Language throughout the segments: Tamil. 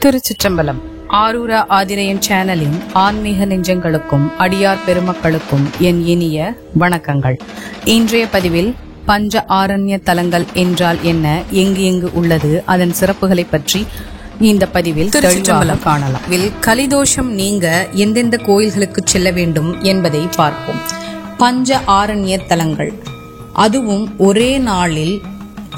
திருச்சிற்றம்பலம். ஆரூரா ஆதிரையன் சேனலின் ஆன்மீக நெஞ்சங்களுக்கும் அடியார் பெருமக்களுக்கும் என் இனிய வணக்கங்கள். இன்றைய பதிவில் பஞ்ச ஆரண்ய தலங்கள் என்றால் என்ன, எங்கு எங்கு உள்ளது, அதன் சிறப்புகளை பற்றி இந்த பதிவில் தெளிவாக காணலாம். கலிதோஷம் நீங்க எந்தெந்த கோயில்களுக்கு செல்ல வேண்டும் என்பதை பார்ப்போம். பஞ்ச ஆரண்ய தலங்கள், அதுவும் ஒரே நாளில்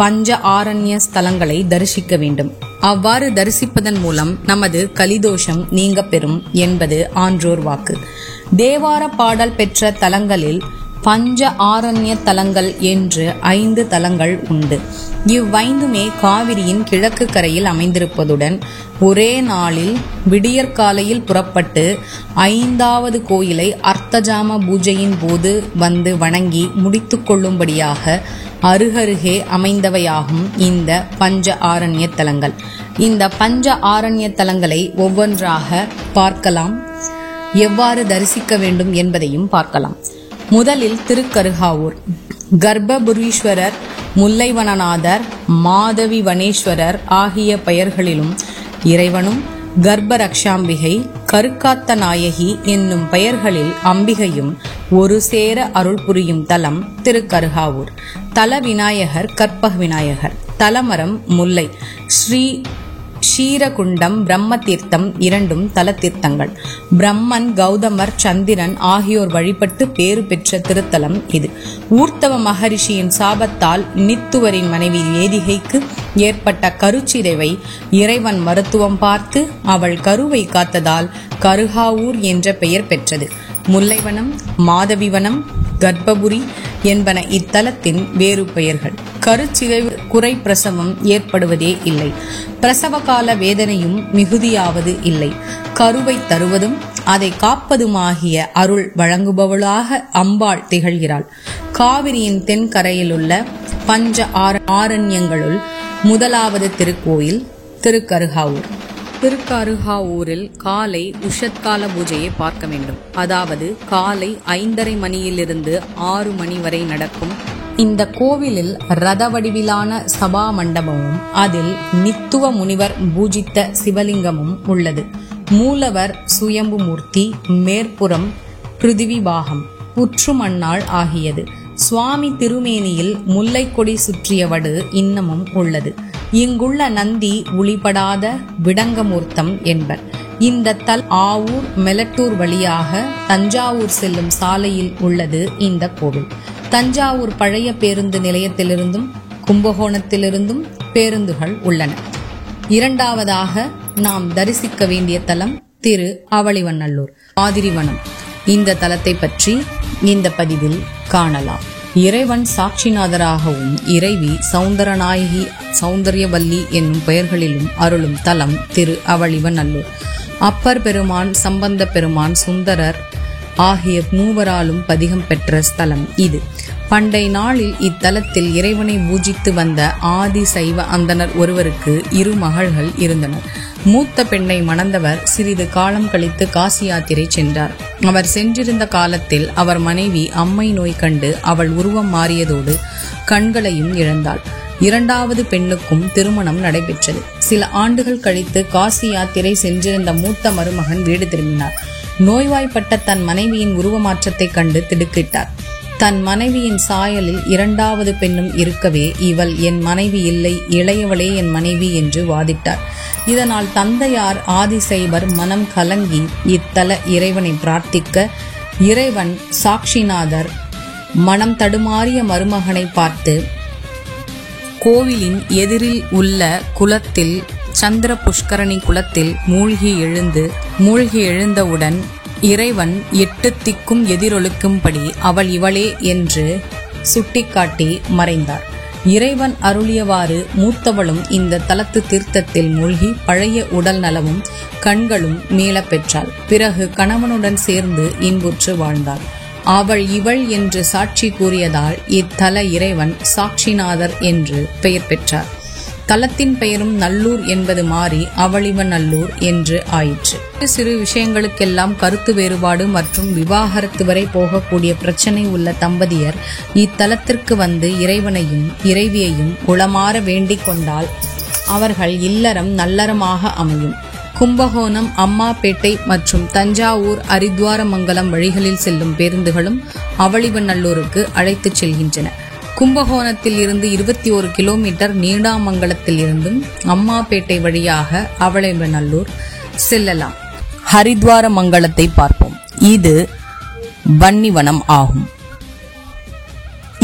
பஞ்ச ஆரண்ய ஸ்தலங்களை தரிசிக்க வேண்டும். அவ்வாறு தரிசிப்பதன் மூலம் நமது கலிதோஷம் நீங்க பெறும் என்பது ஆன்றோர் வாக்கு. தேவார பாடல் பெற்ற தலங்களில் பஞ்ச ஆரண்ய தலங்கள் என்று 5 தலங்கள் உண்டு. இவ்வைந்துமே காவிரியின் கிழக்கு கரையில் அமைந்திருப்பதுடன் ஒரே நாளில் விடியற்காலையில் புறப்பட்டு 5வது கோயிலை அர்த்தஜாம பூஜையின் போது வந்து வணங்கி முடித்து கொள்ளும்படியாக அருகருகே அமைந்தவையாகும் இந்த பஞ்ச ஆரண்ய தலங்கள். இந்த பஞ்ச ஆரண்ய தலங்களை ஒவ்வொன்றாக பார்க்கலாம், எவ்வாறு தரிசிக்க வேண்டும் என்பதையும் பார்க்கலாம். முதலில் திருக்கருகாவூர். கர்ப்பபுரீஸ்வரர், முல்லைவனநாதர், மாதவி வனேஸ்வரர் ஆகிய பெயர்களிலும் இறைவனும், கர்ப்பரக்ஷாம்பிகை, கருக்காத்த நாயகி என்னும் பெயர்களில் அம்பிகையும் ஒரு சேர அருள் புரியும் தலம் திருக்கருகாவூர். தல விநாயகர் கற்பக விநாயகர். தலமரம் முல்லை. ஷீரகுண்டம், பிரம்ம தீர்த்தம் இரண்டும் தல தீர்த்தங்கள். பிரம்மன், கௌதமர், சந்திரன் ஆகியோர் வழிபட்டு பேறு பெற்ற திருத்தலம் இது. ஊர்த்தவ மகரிஷியின் சாபத்தால் நித்துவரின் மனைவி வேதிகைக்கு ஏற்பட்ட கருச்சிதைவை இறைவன் மருத்துவம் பார்த்து அவள் கருவை காத்ததால் கருகாவூர் என்ற பெயர் பெற்றது. முல்லைவனம், மாதவிவனம், கர்ப்பபுரி என்பன இத்தலத்தின் வேறு பெயர்கள். கருச்சிதைவு குறை பிரசவம் ஏற்படுவதே இல்லை. பிரசவ கால வேதனையும் மிகுதியாவது இல்லை. கருவை தருவதும் அதை காப்பதுமாகிய அருள் வழங்குபவளாக அம்பாள் திகழ்கிறாள். காவிரியின் தென்கரையிலுள்ள பஞ்ச ஆரண்யங்களுள் முதலாவது திருக்கோயில் திருக்கருகாவூர். திருக்கருகாவூரில் காலை உஷத்கால பூஜையை பார்க்க வேண்டும். அதாவது காலை 5:30 மணியிலிருந்து 6 மணி வரை நடக்கும். இந்த கோவிலில் ரத வடிவிலான சபா மண்டபமும் அதில் நித்துவ முனிவர் பூஜித்த சிவலிங்கமும் உள்ளது. மூலவர் சுயம்பு மூர்த்தி, மேற்புறம் பிருதிவி பாகம், புற்றுமண்ணாள் ஆகியது. சுவாமி திருமேனியில் முல்லை கொடி சுற்றிய வடு இன்னமும் உள்ளது. இங்குள்ள நந்தி உளிபடாத விடங்கமூர்த்தம் என்பர். இந்த தல் ஆவூர் மெலட்டூர் வழியாக தஞ்சாவூர் செல்லும் சாலையில் உள்ளது இந்த கோவில். தஞ்சாவூர் பழைய பேருந்து நிலையத்திலிருந்தும் கும்பகோணத்திலிருந்தும் பேருந்துகள் உள்ளன. இரண்டாவதாக நாம் தரிசிக்க வேண்டிய தலம் திரு அவளிவநல்லூர் ஆதிரிவனம். இந்த தலத்தை பற்றி இந்த பதிவில் காணலாம். இறைவன் சாட்சிநாதராகவும் இறைவி சௌந்தரநாயகி, சௌந்தர்யவல்லி என்னும் பெயர்களிலும் அருளும் தலம் திரு அவளிவநல்லூர். அப்பர் பெருமான், சம்பந்த பெருமான், சுந்தரர் ஆகிய மூவராலும் பதிகம் பெற்ற ஸ்தலம் இது. பண்டை நாளில் இத்தலத்தில் இறைவனை பூஜித்து வந்த ஆதி சைவ அந்தனர் ஒருவருக்கு 2 மகள்கள் இருந்தனர். மூத்த பெண்ணை மணந்தவர் சிறிது காலம் கழித்து காசி யாத்திரை சென்றார். அவர் சென்றிருந்த காலத்தில் அவர் மனைவி அம்மை நோய் கண்டு அவள் உருவம் மாறியதோடு கண்களையும் இழந்தாள். 2வது பெண்ணுக்கும் திருமணம் நடைபெற்றது. சில ஆண்டுகள் கழித்து காசி யாத்திரை சென்றிருந்த மூத்த மருமகன் வீடு திரும்பினார். நோய்வாய்ப்பட்ட தன் மனைவியின் உருவ மாற்றத்தை கண்டு திடுக்கிட்டார். தன் மனைவியின் சாயலில் 2வது பெண்ணும் இருக்கவே இவள் என் மனைவி இல்லை, இளையவளே என் மனைவி என்று வாதிட்டார். இதனால் தந்தையார் ஆதிசைவர் மனம் கலங்கி இத்தல இறைவனை பிரார்த்திக்க, இறைவன் சாட்சிநாதர் மனம் தடுமாறிய மருமகனை பார்த்து கோவிலின் எதிரில் உள்ள குளத்தில், சந்திர புஷ்கரணி குளத்தில் மூழ்கி எழுந்தவுடன் இறைவன் 8 திக்கும் எதிரொலிக்கும்படி அவள் இவளே என்று சுட்டிக்காட்டி மறைந்தார். இறைவன் அருளியவாறு மூத்தவளும் இந்த தலத்து தீர்த்தத்தில் மூழ்கி பழைய உடல் நலமும் கண்களும் மீள பெற்றாள். பிறகு கணவனுடன் சேர்ந்து இன்புற்று வாழ்ந்தாள். அவள் இவள் என்று சாட்சி கூறியதால் இத்தல இறைவன் சாட்சிநாதர் என்று பெயர் பெற்றார். தலத்தின் பெயரும் நல்லூர் என்பது மாறி அவளிவநல்லூர் என்று ஆயிற்று. சிறு விஷயங்களுக்கெல்லாம் கருத்து வேறுபாடு மற்றும் விவாகரத்து வரை போகக்கூடிய பிரச்சனை உள்ள தம்பதியர் இத்தலத்திற்கு வந்து இறைவனையும் இறைவியையும் உளமாற வேண்டிக் கொண்டால் அவர்கள் இல்லறம் நல்லறமாக அமையும். கும்பகோணம், அம்மாப்பேட்டை மற்றும் தஞ்சாவூர், அரித்வாரமங்கலம் வழிகளில் செல்லும் பேருந்துகளும் அவளிவநல்லூருக்கு அழைத்துச் செல்கின்றன. கும்பகோணத்தில் இருந்து 21 கிலோமீட்டர், நீடாமங்கலத்தில் இருந்தும் அம்மாப்பேட்டை வழியாக அவளிவநல்லூர் செல்லலாம். ஹரித்வாரமங்கலத்தை பார்ப்போம். இது வன்னிவனம் ஆகும்.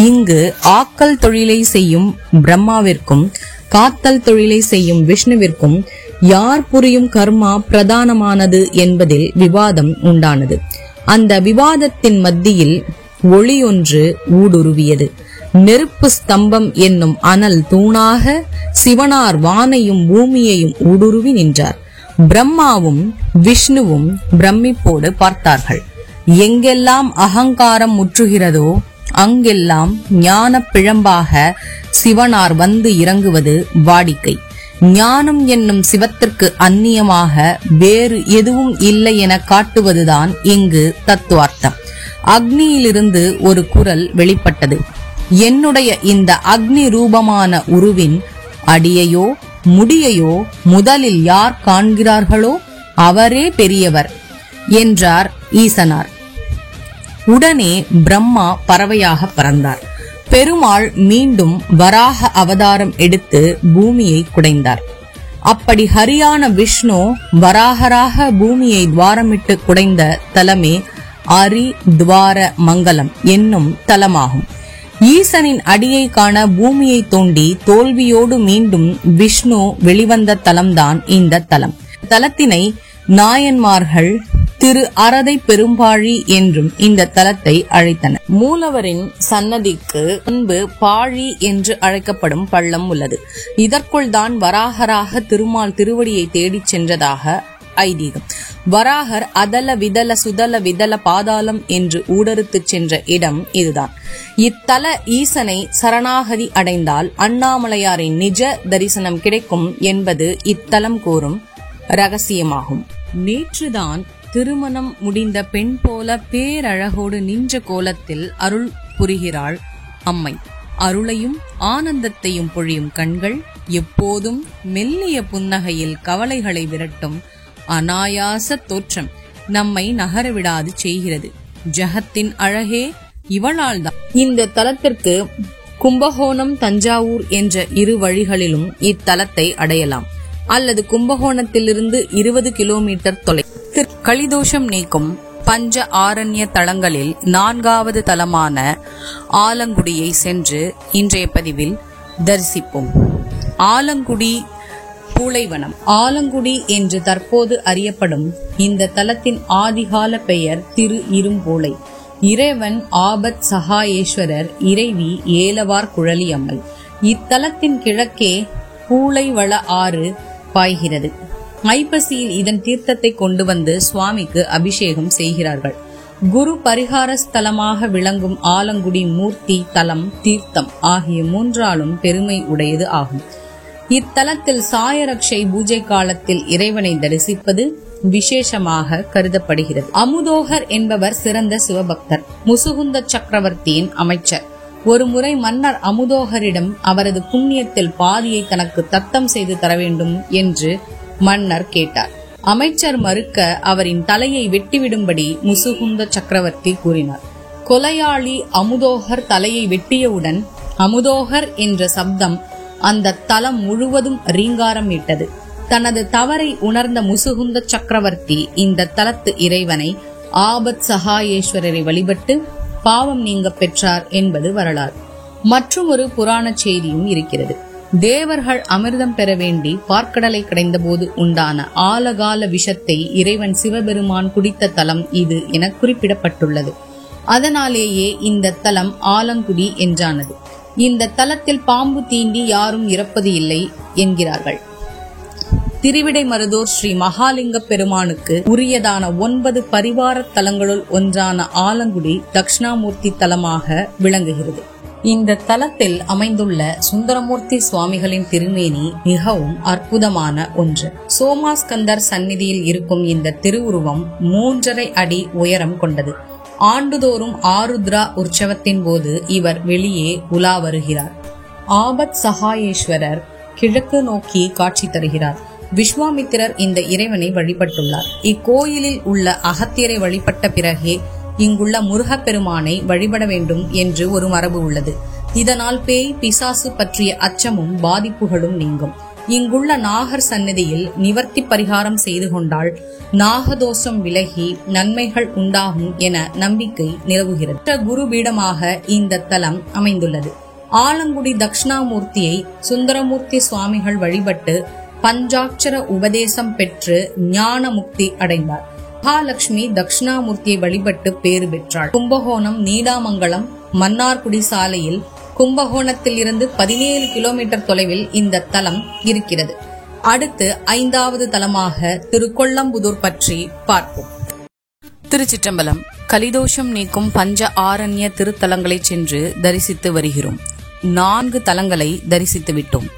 இங்கு ஆக்கல் தொழிலை செய்யும் பிரம்மாவிற்கும் காத்தல் தொழிலை செய்யும் விஷ்ணுவிற்கும் யார் புரியும் கர்மா பிரதானமானது என்பதில் விவாதம் உண்டானது. அந்த விவாதத்தின் மத்தியில் ஒளியொன்று ஊடுருவியது. நெருப்பு ஸ்தம்பம் என்னும் அனல் தூணாக சிவனார் வானையும் பூமியையும் ஊடுருவி நின்றார். பிரம்மாவும் விஷ்ணுவும் பிரமிப்போடு பார்த்தார்கள். எங்கெல்லாம் அகங்காரம் முற்றுகிறதோ அங்கெல்லாம் ஞான பிழம்பாக சிவனார் வந்து இறங்குவது வாடிக்கை. ஞானம் என்னும் சிவத்திற்கு அந்நியமாக வேறு எதுவும் இல்லை என காட்டுவதுதான் இங்கு தத்துவார்த்தம். அக்னியிலிருந்து ஒரு குரல் வெளிப்பட்டது. என்னுடைய இந்த அக்னி ரூபமான உருவின் அடியையோ முடியையோ முதலில் யார் காண்கிறார்களோ அவரே பெரியவர் என்றார் ஈசனார். உடனே பிரம்மா பறவையாக பறந்தார். பெருமாள் மீண்டும் வராக அவதாரம் எடுத்து பூமியை குடைந்தார். அப்படி ஹரியான விஷ்ணு வராகராக பூமியை துவாரமிட்டு குடைந்த தலமே அரித்வார மங்கலம் என்னும் தலமாகும். ஈசனின் அடியை காண பூமியை தோண்டி தோல்வியோடு மீண்டும் விஷ்ணு வெளிவந்த தலம்தான் இந்த தலம். தலத்தினை நாயன்மார்கள் திரு அரதை பெரும்பாழி என்றும் இந்த தலத்தை அழைத்தனர். மூலவரின் சன்னதிக்கு முன்பு பாழி என்று அழைக்கப்படும் பள்ளம் உள்ளது. இதற்குள் தான் வராகராக திருமால் திருவடியை தேடிச் சென்றதாக ஐதீகம். வராகர் அதல விதல சுதல விதல பாதாளம் என்று ஊடறுத்துச் சென்ற இடம் இதுதான். இத்தல ஈசனை சரணாகதி அடைந்தால் அண்ணாமலையாரின் நிஜ தரிசனம் கிடைக்கும் என்பது இத்தலம் கூறும் ரகசியமாகும். நேற்றுதான் திருமணம் முடிந்த பெண் போல பேரழகோடு நின்ற கோலத்தில் அருள் புரிகிறாள் அம்மை. அருளையும் ஆனந்தத்தையும் பொழியும் கண்கள், எப்போதும் மெல்லிய புன்னகையில் கவலைகளை விரட்டும் அனாயாச தோற்றம் நம்மை நகரவிடாது செய்கிறது. ஜகத்தின் அழகே இவளால்தான். இந்த தலத்திற்கு கும்பகோணம், தஞ்சாவூர் என்ற இரு வழிகளிலும் இத்தலத்தை அடையலாம். அல்லது கும்பகோணத்திலிருந்து 20 கிலோமீட்டர் தொலை. கலிதோஷம் நீக்கும் பஞ்ச ஆரண்ய தலங்களில் 4வது தலமான ஆலங்குடியை சென்று இன்றைய பதிவில் தரிசிப்போம். ஆலங்குடி பூளைவனம். ஆலங்குடி என்று தற்போது அறியப்படும் இந்த தலத்தின் ஆதிகால பெயர் திரு இரும்பூளை. இறைவன் ஆபத் சகாயேஸ்வரர், இறைவி ஏலவார் குழலி அம்மை. இத்தலத்தின் கிழக்கே பூளைவள ஆறு பாய்கிறது. ஐப்பசியில் இதன் தீர்த்தத்தை கொண்டு வந்து சுவாமிக்கு அபிஷேகம் செய்கிறார்கள். குரு பரிகார ஸ்தலமாக விளங்கும் ஆலங்குடி மூர்த்தி, தலம், தீர்த்தம் ஆகிய 3ஆலும் பெருமை உடையது ஆகும். இத்தலத்தில் சாயரக்ஷை பூஜை காலத்தில் இறைவனை தரிசிப்பது விசேஷமாக கருதப்படுகிறது. அமுதோகர் என்பவர் சிறந்த சிவபக்தர், முசுகுந்த சக்கரவர்த்தியின் அமைச்சர். ஒருமுறை மன்னர் அமுதோகரிடம் அவரது புண்ணியத்தில் பாதியை தனக்கு தத்தம் செய்து தர வேண்டும் என்று மன்னர் கேட்டார். அமைச்சர் மறுக்க அவரின் தலையை வெட்டிவிடும்படி முசுகுந்த சக்கரவர்த்தி கூறினார். கொலையாளி அமுதோகர் தலையை வெட்டியவுடன் அமுதோகர் என்ற சப்தம் அந்த தலம் முழுவதும் ரீங்காரம் இட்டது. தனது தவறை உணர்ந்த முசுகுந்த சக்கரவர்த்தி இந்த தலத்து இறைவனை ஆபத் சகாயேஸ்வரரை வழிபட்டு பாவம் நீங்க பெற்றார் என்பது வரலாறு. மற்றும் ஒரு புராண செய்தியும் இருக்கிறது. தேவர்கள் அமிர்தம் பெற வேண்டி பார்க்கடலை கடைந்த போது உண்டான ஆலகால விஷத்தை இறைவன் சிவபெருமான் குடித்த தலம் இது என குறிப்பிடப்பட்டுள்ளது. அதனாலேயே இந்த தலம் ஆலங்குடி என்றானது. இந்த தலத்தில் பாம்பு தீண்டி யாரும் இறப்பது இல்லை என்கிறார்கள். திருவிடைமருதூர் ஸ்ரீ மகாலிங்க பெருமானுக்கு உரியதான 9 பரிவார தலங்களுள் ஒன்றான ஆலங்குடி தட்சிணாமூர்த்தி தலமாக விளங்குகிறது. இந்த தலத்தில் அமைந்துள்ள சுந்தரமூர்த்தி சுவாமிகளின் திருமேனி மிகவும் அற்புதமான ஒன்று. சோமாஸ்கந்தர் சந்நிதியில் இருக்கும் இந்த திருவுருவம் 3.5 அடி உயரம் கொண்டது. ஆண்டுதோறும் ஆருத்ரா உற்சவத்தின் போது இவர் வெளியே உலா வருகிறார். ஆபத் சகாயேஸ்வரர் கிழக்கு நோக்கி காட்சி தருகிறார். விஸ்வாமித்திரர் இந்த இறைவனை வழிபட்டுள்ளார். இக்கோயிலில் உள்ள அகத்தியரை வழிபட்ட பிறகே இங்குள்ள முருகப்பெருமானை வழிபட வேண்டும் என்று ஒரு மரபு உள்ளது. இதனால் பேய் பிசாசு பற்றிய அச்சமும் பாதிப்புகளும் நீங்கும். இங்குள்ள நாகர் சந்நிதியில் நிவர்த்தி பரிகாரம் செய்து கொண்டால் நாகதோஷம் விலகி நன்மைகள் உண்டாகும் என நம்பிக்கை நிலவுகிறது. குரு பீடமாக இந்த தலம் அமைந்துள்ளது. ஆலங்குடி தட்சிணாமூர்த்தியை சுந்தரமூர்த்தி சுவாமிகள் வழிபட்டு பஞ்சாட்சர உபதேசம் பெற்று ஞான முக்தி அடைந்தார். மகாலட்சுமி தட்சிணாமூர்த்தியை வழிபட்டு பேறு பெற்றாள். கும்பகோணம் நீடாமங்கலம் மன்னார்குடி சாலையில் கும்பகோணத்தில் இருந்து 17 கிலோமீட்டர் தொலைவில் இந்த தலம் இருக்கிறது. அடுத்து 5வது தலமாக திருக்கொள்ளம்புதூர் பற்றி பார்ப்போம். திருச்சிற்றம்பலம். கலிதோஷம் நீக்கும் பஞ்ச ஆரண்ய திருத்தலங்களை சென்று தரிசித்து வருகிறோம். 4 தலங்களை தரிசித்து விட்டோம்.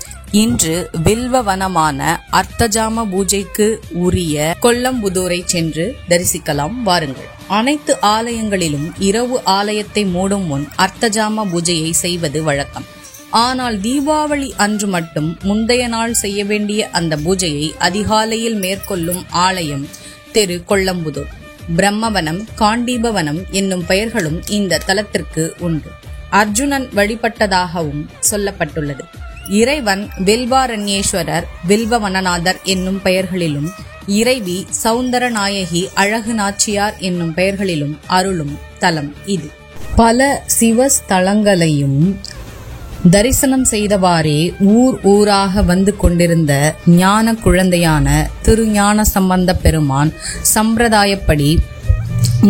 இன்று வில்வவனமான அர்த்தஜாம பூஜைக்கு உரிய கொள்ளம்புதூரை சென்று தரிசிக்கலாம் வாருங்கள். அனைத்து ஆலயங்களிலும் இரவு ஆலயத்தை மூடும் முன் அர்த்தஜாம பூஜையை செய்வது வழக்கம். ஆனால் தீபாவளி அன்று மட்டும் முந்தைய நாள் செய்ய வேண்டிய அந்த பூஜையை அதிகாலையில் மேற்கொள்ளும் ஆலயம் திரு கொள்ளம்புதூர். பிரம்மவனம், காண்டீபவனம் என்னும் பெயர்களும் இந்த தலத்திற்கு உண்டு. அர்ஜுனன் வழிபட்டதாகவும் சொல்லப்பட்டுள்ளது. இறைவன் வில்வாரண்யேஸ்வரர், வில்வவனநாதர் என்னும் பெயர்களிலும், இறைவி சௌந்தரநாயகி, அழகு நாச்சியார் என்னும் பெயர்களிலும் அருளும் தலம் இது. பல சிவஸ்தலங்களையும் தரிசனம் செய்தவாறே ஊராக வந்து கொண்டிருந்த ஞான குழந்தையான திருஞான சம்பந்த பெருமான் சம்பிரதாயப்படி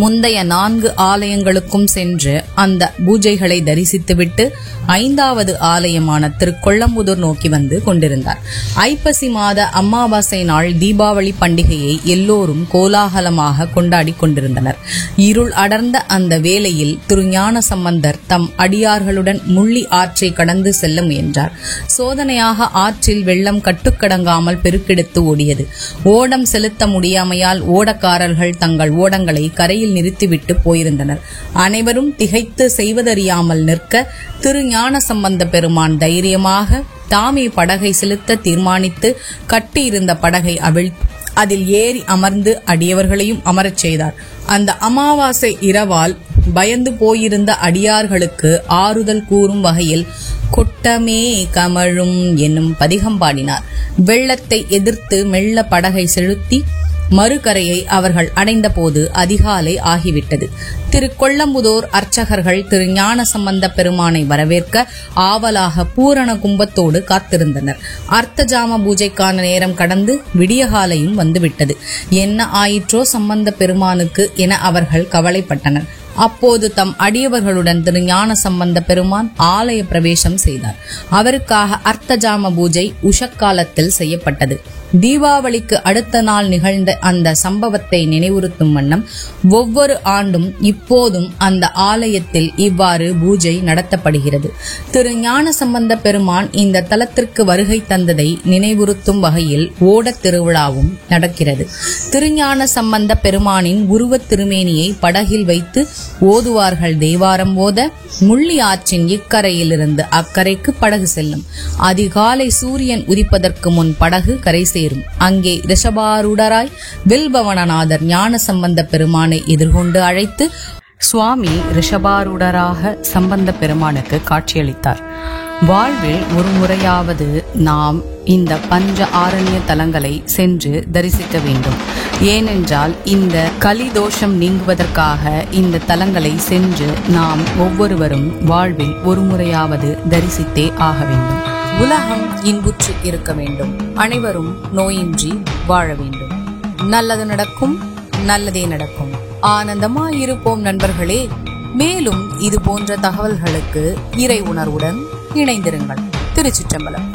முந்தைய 4 ஆலயங்களுக்கும் சென்று அந்த பூஜைகளை தரிசித்துவிட்டு 5வது ஆலயமான திருக்கொள்ளம்புதூர் நோக்கி வந்து கொண்டிருந்தார். ஐப்பசி மாத அமாவாசை நாள் தீபாவளி பண்டிகையை எல்லோரும் கோலாகலமாக கொண்டாடி கொண்டிருந்தனர். இருள் அடர்ந்த அந்த வேளையில் திருஞான சம்பந்தர் தம் அடியார்களுடன் முள்ளி ஆற்றை கடந்து செல்ல முயன்றார். சோதனையாக ஆற்றில் வெள்ளம் கட்டுக்கடங்காமல் பெருக்கெடுத்து ஓடியது. ஓடம் செலுத்த முடியாமையால் ஓடக்காரர்கள் தங்கள் ஓடங்களை கரையில் நிறுத்திவிட்டு போயிருந்தனர். அனைவரும் திகைத்து செய்வதறியாமல் நிற்க திருஞான சம்பந்த பெருமான் தைரியமாக தாமே படகை செலுத்த தீர்மானித்து கட்டியிருந்த படகை அவிழ்த்து அதில் ஏறி அமர்ந்து அடியவர்களையும் அமரச் செய்தார். அந்த அமாவாசை இரவால் பயந்து போயிருந்த அடியார்களுக்கு ஆறுதல் கூறும் வகையில் கொட்டமே கமழும் என்னும் பதிகம் பாடினார். வெள்ளத்தை எதிர்த்து மெல்ல படகை செலுத்தி மறுகரையை அவர்கள் அடைந்த போது அதிகாலை ஆகிவிட்டது. திருக்கொள்ளம்புதூர் அர்ச்சகர்கள் திரு ஞான சம்பந்த பெருமானை வரவேற்க ஆவலாக பூரண கும்பத்தோடு காத்திருந்தனர். அர்த்தஜாம பூஜைக்கான நேரம் கடந்து விடியகாலையும் வந்துவிட்டது. என்ன ஆயிற்றோ சம்பந்த பெருமானுக்கு என அவர்கள் கவலைப்பட்டனர். அப்போது தம் அடியவர்களுடன் திரு ஞான சம்பந்த பெருமான் ஆலய பிரவேசம் செய்தார். அவருக்காக அர்த்தஜாம பூஜை உஷக்காலத்தில் செய்யப்பட்டது. தீபாவளிக்கு அடுத்த நாள் நிகழ்ந்த அந்த சம்பவத்தை நினைவுறுத்தும் வண்ணம் ஒவ்வொரு ஆண்டும் இப்போதும் அந்த ஆலயத்தில் இவ்வாறு பூஜை நடத்தப்படுகிறது. திரு ஞான சம்பந்த பெருமான் இந்த தலத்திற்கு வருகை தந்ததை நினைவுறுத்தும் வகையில் ஓடத் திருவிழாவும் நடக்கிறது. திருஞான சம்பந்த பெருமானின் உருவத் திருமேனியை படகில் வைத்து ஓதுவார்கள் தேவாரம் ஓத முள்ளி ஆற்றின் இக்கரையிலிருந்து அக்கரைக்கு படகு செல்லும். அதிகாலை சூரியன் உதிப்பதற்கு முன் படகு கரை சேரும். அங்கே ரிஷபாரூடராய் வில்பவனநாதர் ஞான சம்பந்த பெருமானை எதிர்கொண்டு அழைத்து சுவாமி ரிஷபாரூடராக சம்பந்த பெருமானுக்கு காட்சியளித்தார். வாழ்வில் ஒரு முறையாவது நாம் இந்த பஞ்ச ஆரண்ய தலங்களை சென்று தரிசிக்க வேண்டும். ஏனென்றால் இந்த கலிதோஷம் நீங்குவதற்காக இந்த தலங்களை சென்று நாம் ஒவ்வொருவரும் வாழ்வில் ஒரு முறையாவது தரிசித்தே ஆக வேண்டும். உலகம் இன்புற்று இருக்க வேண்டும். அனைவரும் நோயின்றி வாழ வேண்டும். நல்லது நடக்கும், நல்லதே நடக்கும். ஆனந்தமாயிருப்போம் நண்பர்களே. மேலும் இது போன்ற தகவல்களுக்கு இறை உணர்வுடன் இணைந்திருங்கள். திருச்சிற்றம்பலம்.